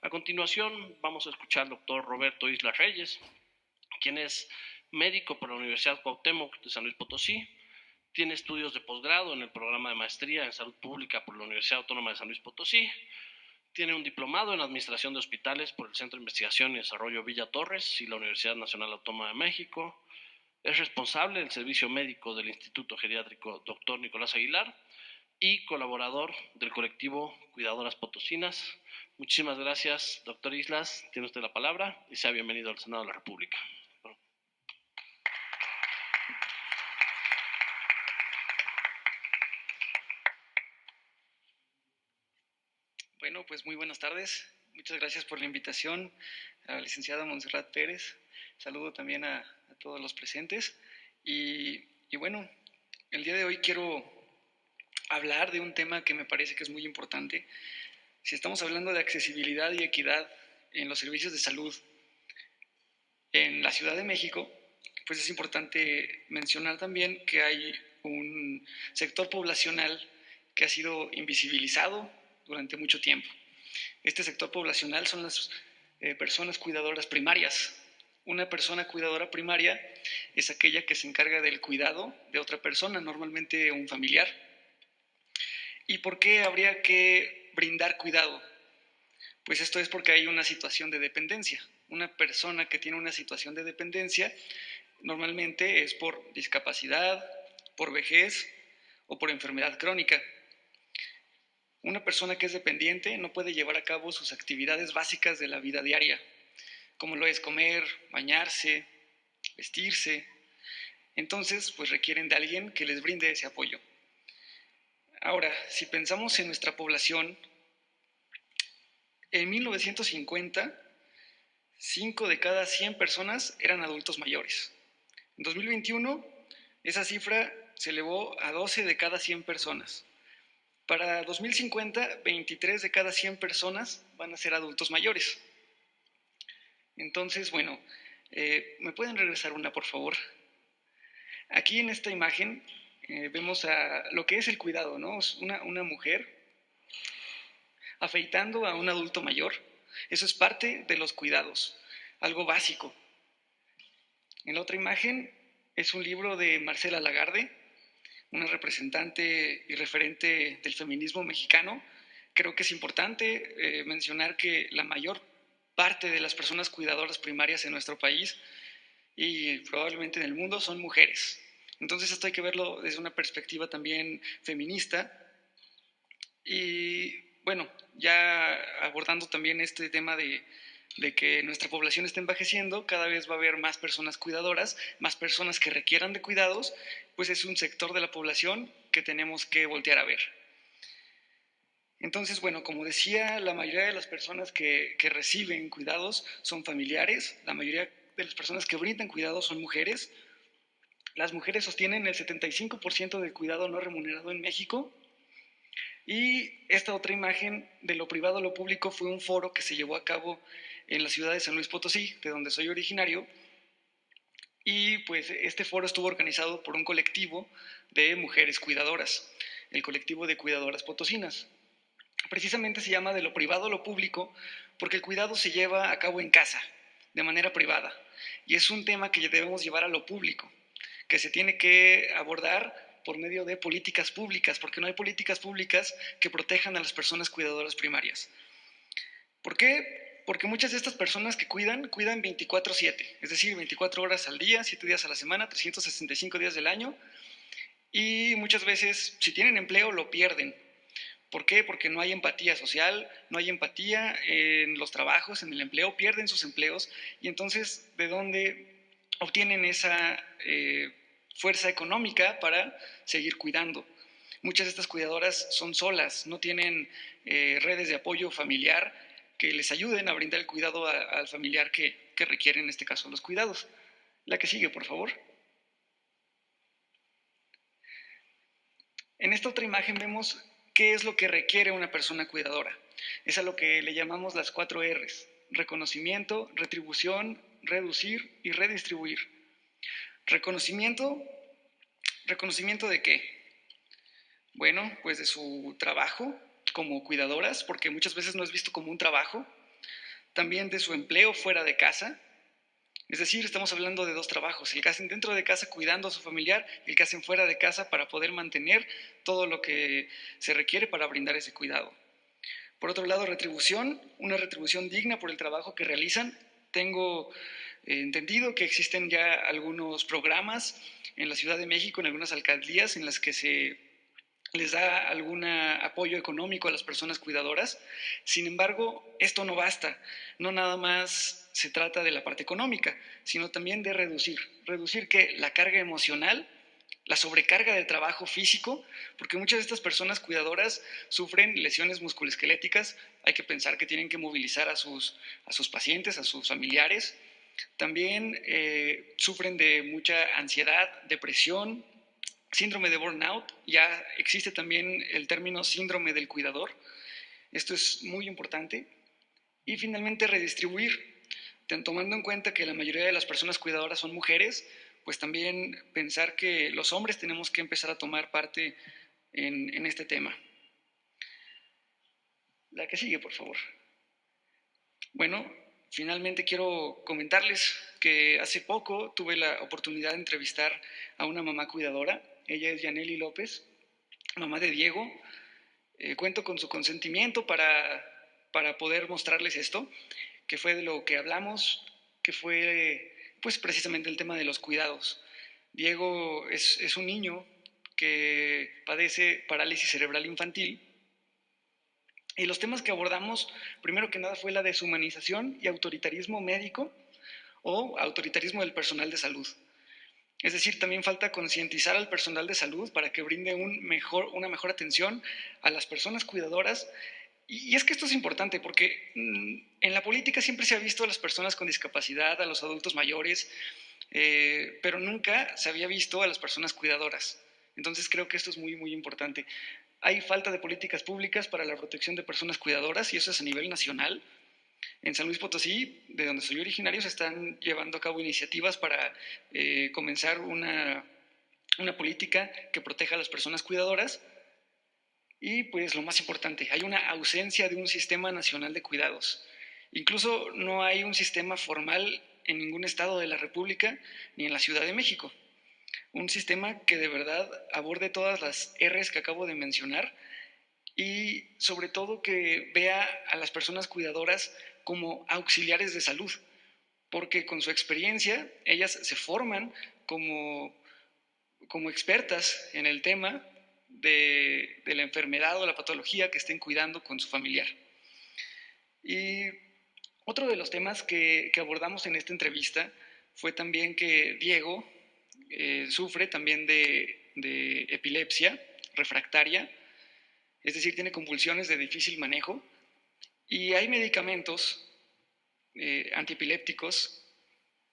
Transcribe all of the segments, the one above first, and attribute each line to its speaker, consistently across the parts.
Speaker 1: A continuación vamos a escuchar al doctor Roberto Islas Reyes, quien es médico por la Universidad Cuauhtémoc de San Luis Potosí, tiene estudios de posgrado en el programa de maestría en salud pública por la Universidad Autónoma de San Luis Potosí, tiene un diplomado en administración de hospitales por el Centro de Investigación y Desarrollo Villa Torres y la Universidad Nacional Autónoma de México, es responsable del servicio médico del Instituto Geriátrico Dr. Nicolás Aguilar y colaborador del colectivo Cuidadoras Potosinas. Muchísimas gracias, doctor Islas. Tiene usted la palabra y sea bienvenido al Senado de la República.
Speaker 2: Bueno, pues muy buenas tardes. Muchas gracias por la invitación a la licenciada Montserrat Pérez. Saludo también a todos los presentes. Y bueno, el día de hoy quiero hablar de un tema que me parece que es muy importante. Si estamos hablando de accesibilidad y equidad en los servicios de salud en la Ciudad de México, pues es importante mencionar también que hay un sector poblacional que ha sido invisibilizado durante mucho tiempo. Este sector poblacional son las personas cuidadoras primarias. Una persona cuidadora primaria es aquella que se encarga del cuidado de otra persona, normalmente un familiar. ¿Y por qué habría que brindar cuidado? Pues esto es porque hay una situación de dependencia. Una persona que tiene una situación de dependencia normalmente es por discapacidad, por vejez o por enfermedad crónica. Una persona que es dependiente no puede llevar a cabo sus actividades básicas de la vida diaria, como lo es comer, bañarse, vestirse. Entonces, pues requieren de alguien que les brinde ese apoyo. Ahora, si pensamos en nuestra población, en 1950, 5 de cada 100 personas eran adultos mayores. En 2021, esa cifra se elevó a 12 de cada 100 personas. Para 2050, 23 de cada 100 personas van a ser adultos mayores. Entonces, bueno, ¿me pueden regresar una, por favor? Aquí en esta imagen vemos lo que es el cuidado, ¿no? Es una mujer afeitando a un adulto mayor. Eso es parte de los cuidados, algo básico. En la otra imagen es un libro de Marcela Lagarde, una representante y referente del feminismo mexicano. Creo que es importante mencionar que la mayor parte de las personas cuidadoras primarias en nuestro país y probablemente en el mundo son mujeres. Entonces esto hay que verlo desde una perspectiva también feminista. Y bueno, ya abordando también este tema de que nuestra población está envejeciendo, cada vez va a haber más personas cuidadoras, más personas que requieran de cuidados, pues es un sector de la población que tenemos que voltear a ver. Entonces, bueno, como decía, la mayoría de las personas que reciben cuidados son familiares, la mayoría de las personas que brindan cuidados son mujeres. Las mujeres sostienen el 75% del cuidado no remunerado en México. Y esta otra imagen de lo privado a lo público fue un foro que se llevó a cabo en la ciudad de San Luis Potosí, de donde soy originario. Y pues este foro estuvo organizado por un colectivo de mujeres cuidadoras, el colectivo de Cuidadoras Potosinas. Precisamente se llama de lo privado a lo público porque el cuidado se lleva a cabo en casa, de manera privada. Y es un tema que debemos llevar a lo público, que se tiene que abordar por medio de políticas públicas, porque no hay políticas públicas que protejan a las personas cuidadoras primarias. ¿Por qué? Porque muchas de estas personas que cuidan 24/7, es decir, 24 horas al día, 7 días a la semana, 365 días del año, y muchas veces, si tienen empleo, lo pierden. ¿Por qué? Porque no hay empatía social, no hay empatía en los trabajos, en el empleo, pierden sus empleos, y entonces, ¿de dónde obtienen esa fuerza económica para seguir cuidando? Muchas de estas cuidadoras son solas, no tienen redes de apoyo familiar que les ayuden a brindar el cuidado al familiar que requiere, en este caso, los cuidados. La que sigue, por favor. En esta otra imagen vemos qué es lo que requiere una persona cuidadora. Es a lo que le llamamos las 4 R's: reconocimiento, retribución, reducir y redistribuir. Reconocimiento, ¿reconocimiento de qué? Bueno, pues de su trabajo como cuidadoras, porque muchas veces no es visto como un trabajo. también de su empleo fuera de casa. Es decir, estamos hablando de dos trabajos, el que hacen dentro de casa cuidando a su familiar y el que hacen fuera de casa para poder mantener todo lo que se requiere para brindar ese cuidado. Por otro lado, retribución, una retribución digna por el trabajo que realizan. Tengo entendido que existen ya algunos programas en la Ciudad de México, en algunas alcaldías, en las que se les da algún apoyo económico a las personas cuidadoras. Sin embargo, esto no basta. No nada más se trata de la parte económica, sino también de reducir que la carga emocional, la sobrecarga de trabajo físico, porque muchas de estas personas cuidadoras sufren lesiones musculoesqueléticas. Hay que pensar que tienen que movilizar a sus pacientes, a sus familiares. También sufren de mucha ansiedad, depresión, síndrome de burnout. Ya existe también el término síndrome del cuidador. Esto es muy importante. Y finalmente, redistribuir. Tomando en cuenta que la mayoría de las personas cuidadoras son mujeres, pues también pensar que los hombres tenemos que empezar a tomar parte en este tema. La que sigue, por favor. Bueno, finalmente quiero comentarles que hace poco tuve la oportunidad de entrevistar a una mamá cuidadora. Ella es Yaneli López, mamá de Diego. Cuento con su consentimiento para poder mostrarles esto, que fue de lo que hablamos, que fue pues precisamente el tema de los cuidados. Diego es un niño que padece parálisis cerebral infantil, y los temas que abordamos, primero que nada, fue la deshumanización y autoritarismo médico o autoritarismo del personal de salud. Es decir, también falta concientizar al personal de salud para que brinde una mejor atención a las personas cuidadoras. Y es que esto es importante porque en la política siempre se ha visto a las personas con discapacidad, a los adultos mayores, pero nunca se había visto a las personas cuidadoras. Entonces creo que esto es muy, muy importante. Hay falta de políticas públicas para la protección de personas cuidadoras y eso es a nivel nacional. En San Luis Potosí, de donde soy originario, se están llevando a cabo iniciativas para comenzar una política que proteja a las personas cuidadoras. Y pues lo más importante, hay una ausencia de un sistema nacional de cuidados. Incluso no hay un sistema formal en ningún estado de la República ni en la Ciudad de México. Un sistema que de verdad aborde todas las R's que acabo de mencionar y sobre todo que vea a las personas cuidadoras como auxiliares de salud, porque con su experiencia ellas se forman como expertas en el tema de la enfermedad o la patología que estén cuidando con su familiar. Y otro de los temas que abordamos en esta entrevista fue también que Diego sufre también de epilepsia refractaria, es decir, tiene convulsiones de difícil manejo, y hay medicamentos antiepilépticos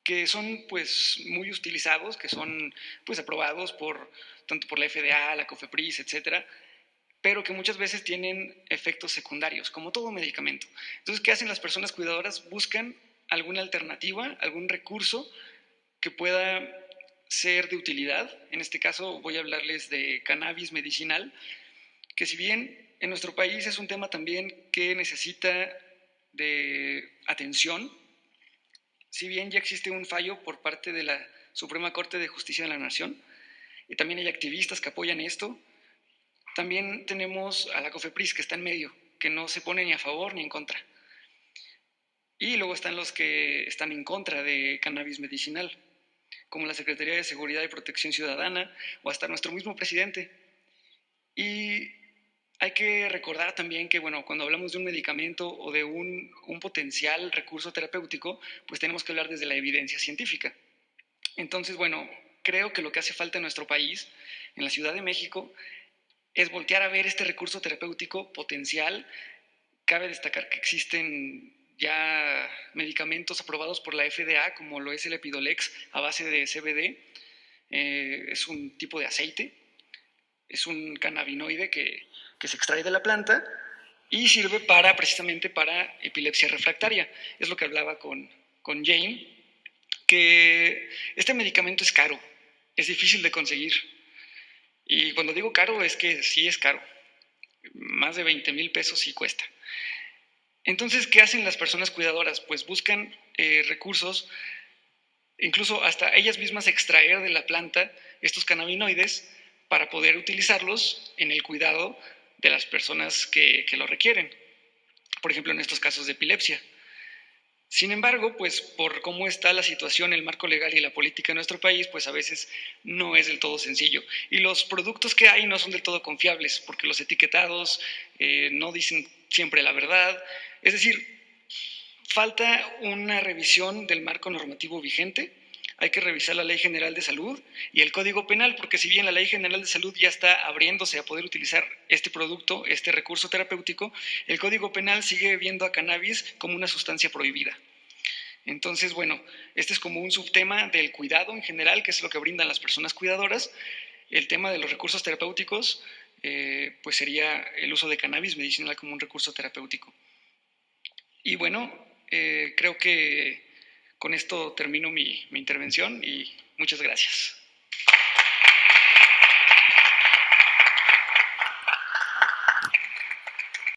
Speaker 2: que son pues muy utilizados, que son pues aprobados tanto por la FDA, la COFEPRIS, etcétera, pero que muchas veces tienen efectos secundarios, como todo medicamento. Entonces, ¿qué hacen las personas cuidadoras? Buscan alguna alternativa, algún recurso que pueda ser de utilidad. En este caso voy a hablarles de cannabis medicinal, que si bien en nuestro país es un tema también que necesita de atención, si bien ya existe un fallo por parte de la Suprema Corte de Justicia de la Nación, y también hay activistas que apoyan esto, también tenemos a la COFEPRIS que está en medio, que no se pone ni a favor ni en contra. Y luego están los que están en contra de cannabis medicinal, como la Secretaría de Seguridad y Protección Ciudadana o hasta nuestro mismo presidente. Y hay que recordar también que, bueno, cuando hablamos de un medicamento o de un potencial recurso terapéutico, pues tenemos que hablar desde la evidencia científica. Entonces, bueno, creo que lo que hace falta en nuestro país, en la Ciudad de México, es voltear a ver este recurso terapéutico potencial. Cabe destacar que existen ya medicamentos aprobados por la FDA, como lo es el Epidolex, a base de CBD. Es un tipo de aceite, es un cannabinoide que se extrae de la planta y sirve precisamente para epilepsia refractaria. Es lo que hablaba con Jane, que este medicamento es caro, es difícil de conseguir. Y cuando digo caro es que sí es caro. Más de 20,000 pesos sí cuesta. Entonces, ¿qué hacen las personas cuidadoras? Pues buscan recursos, incluso hasta ellas mismas extraer de la planta estos cannabinoides para poder utilizarlos en el cuidado de las personas que lo requieren. Por ejemplo, en estos casos de epilepsia. Sin embargo, pues por cómo está la situación, el marco legal y la política en nuestro país, pues a veces no es del todo sencillo. Y los productos que hay no son del todo confiables, porque los etiquetados no dicen siempre la verdad. Es decir, falta una revisión del marco normativo vigente. Hay que revisar la Ley General de Salud y el Código Penal, porque si bien la Ley General de Salud ya está abriéndose a poder utilizar este producto, este recurso terapéutico, el Código Penal sigue viendo a cannabis como una sustancia prohibida. Entonces, bueno, este es como un subtema del cuidado en general, que es lo que brindan las personas cuidadoras. El tema de los recursos terapéuticos, pues sería el uso de cannabis medicinal como un recurso terapéutico. Y bueno, creo que con esto termino mi intervención y muchas gracias.